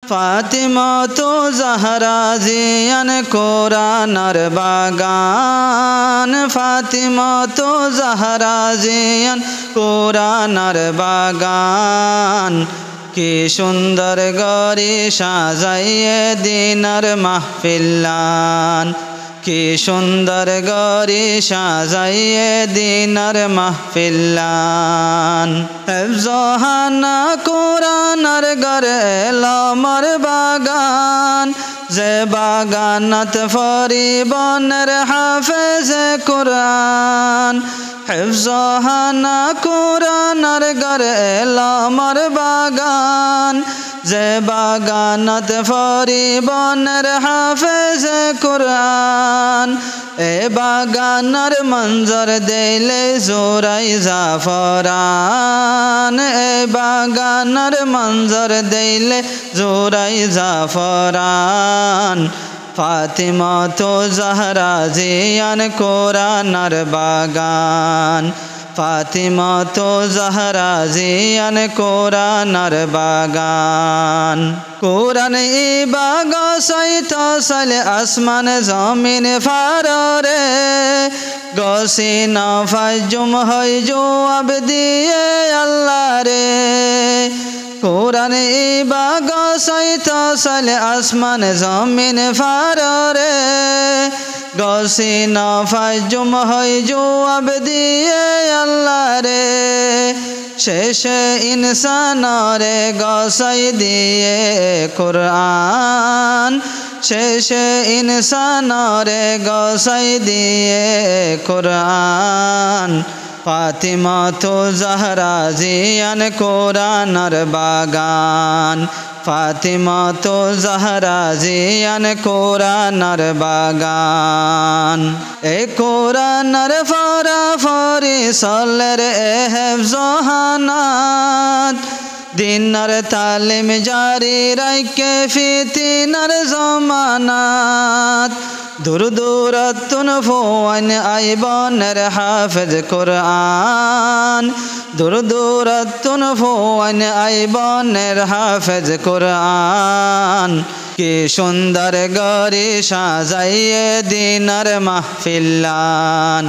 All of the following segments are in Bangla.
ফাতিমা তো জাহরা জিয়ান কোরআনের বাগান ফাতিমা তো জাহরা জিয়ান কোরআনের বাগান কি সুন্দর গরি সাজাইয়ে দিনার মাহফিলান কি সুন্দর গরি সাজাইয়ে দিনার মাহফিলান হেফজহানা কোরআনের ঘরে এলামর বাগান যে বাগানত ফরিবনের হাফেজ কোরআন হেফজহানা কোরআনের ঘরে এলামর বাগান যে বাগানত ফরিবনের হাফেজ কোরআন এ বাগানের মঞ্জর দিলে জোরাই জাফরান এ বাগানের মঞ্জর দিলে জোরাই জাফরান ফাতিমা তো জাহরা জিয়ান কোরআনের বাগান ফাতিমা তো জাহরা জিয়ান কোরআনের বাগান কোরআন ই বাগাসাইত সালে আসমান জমিন ফাররে গসিন ফাজুম হয় জবাব দিয়ে আল্লাহ রে কোরআন ই বাগাসাইত সালে আসমান জমিন ফাররে গসিন ফাজুম হয় জবাব দিয়ে আল্লাহ রে শেষে ইনসান রে গসাই দিয়ে কোরআন শেষে ইনসান রে গসাই দিয়ে কোরআন ফাতিমা তো জাহরা জিয়ান কোরআনের বাগান ফাতিমা তো জাহরা জিয়ান কোরআনের বাগান এ কোরআনের ফরাফরি সলের হেফজহানাত দিনার তালিম জারি রাইকে ফিতিনার জমানাত দূর দূরাতুন ফোয়ান আইবনের হাফেজ কোরআন দূর দূরাতুন ফোয়ান আইবনের হাফেজ কোরআন কি সুন্দর গরি সাজাইয়ে দিনার মাহফিলান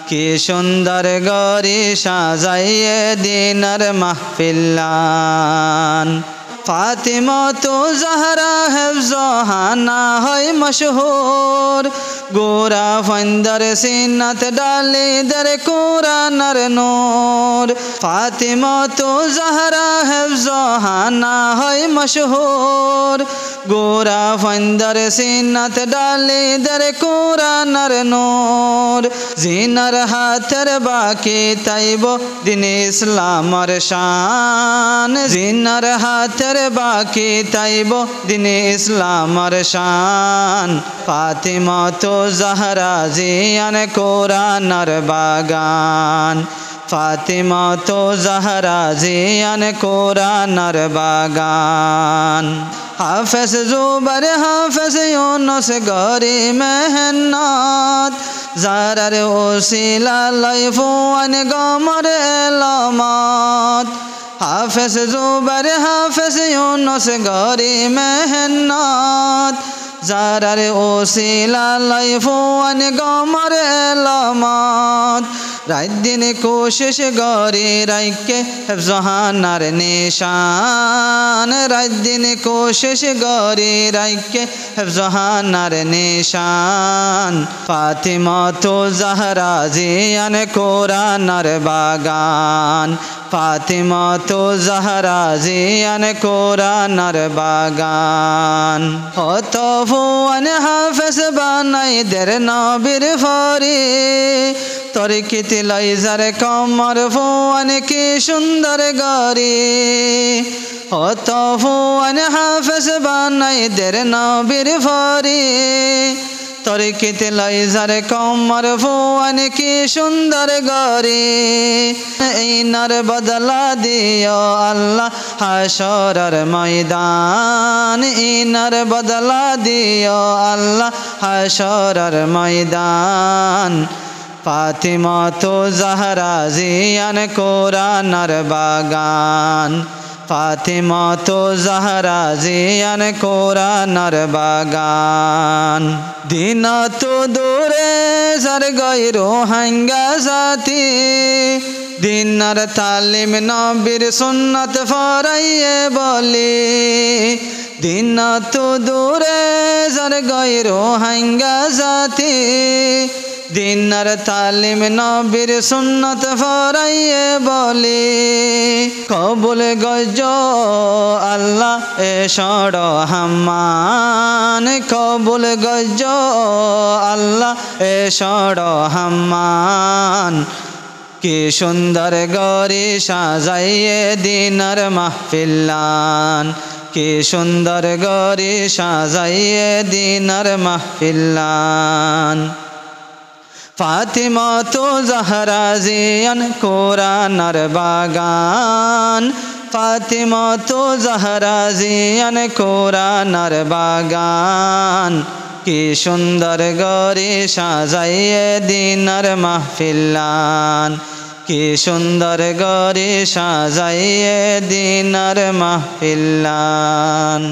কি সুন্দর গরি সাজাইয়ে দিনার মাহফিলান ফাতিমা তো জাহরা হেফজহানা হয় মশহুর গোরা ফন্দর সিনাত ডালি দের কোরআনের নূর ফাতিমা তো জাহরা হেফজহানা হয় মশহুর গোরা ফন্দর সিনাত ডালি দের কোরআনের নূর জিনার হাতের বাকি তাইব দিন ইসলামর শান জিনার হাতের বাকি তাইব দিন ইসলামর শান ফাতিমা তো জাহরা জিয়ান কোরআনের বাগান ফাতিমা তো জাহরা জিয়ান কোরআনের বাগান হাফেজ জুবার হাফেজ ইউনুস গরি মেহনত জারার ওসিলা লাইফুয়ান গমর এলামত হাফেজ জুবার হাফেজ ইউনুস গরি মেহনত জারার ওসিলা লাইফুয়ান গমর এলামত রাত দিন কোশিশ গরি রাইকে হেফজহানার নিশান রাত দিন কোশিশ গরি রাইকে হেফজহানার নিশান ফাতিমা তো জাহরা জিয়ান কোরআনের বাগান ফাতিমা তো জাহরা জিয়ান কোরআনের বাগান হত ফুয়ান হাফেজ বানাই দের নবীর ফরি তরিকিত লাইজার কমর ফুয়ান কি সুন্দর গরি হত ফুয়ান হাফেজ বানাই দের নবীর ফরি তরিকিত লাইজার কমর ফুয়ান কি সুন্দর গরি ইনার বদলা দিও আল্লাহ হাশরের ময়দান ইনার বদলা দিও আল্লাহ হাশরের ময়দান ফাতিমা তো জাহরা জিয়ান কোরআনের বাগান ফাতিমা তো জাহরা জিয়ান কোরআনের বাগান দিন তো দূরে যার গৈরো হাঙ্গা জাতি দিনার তালিম নবীর সুন্নাত ফরাইয়ে বলি দিন তো দূরে যার গৈরো হাঙ্গা জাতি দিনার তালিম নবীর সুন্নাত ফরাইয়ে বলি কবুল গজ আল্লাহ এসড় হাম্মান কবুল গজ আল্লাহ এসড় হাম্মান কি সুন্দর গরি সাজাইয়ে দিনার মাহফিলান কি সুন্দর গরি সাজাইয়ে দিনার মাহফিলান ফাতিমা তো জাহরা জিয়ান কোরআনের বাগান ফাতিমা তো জাহরা জিয়ান কোরআনের বাগান কি সুন্দর গরি সাজাইয়ে দিনার মাহফিলান কি সুন্দর গরি সাজাইয়ে দিনার মাহফিলান।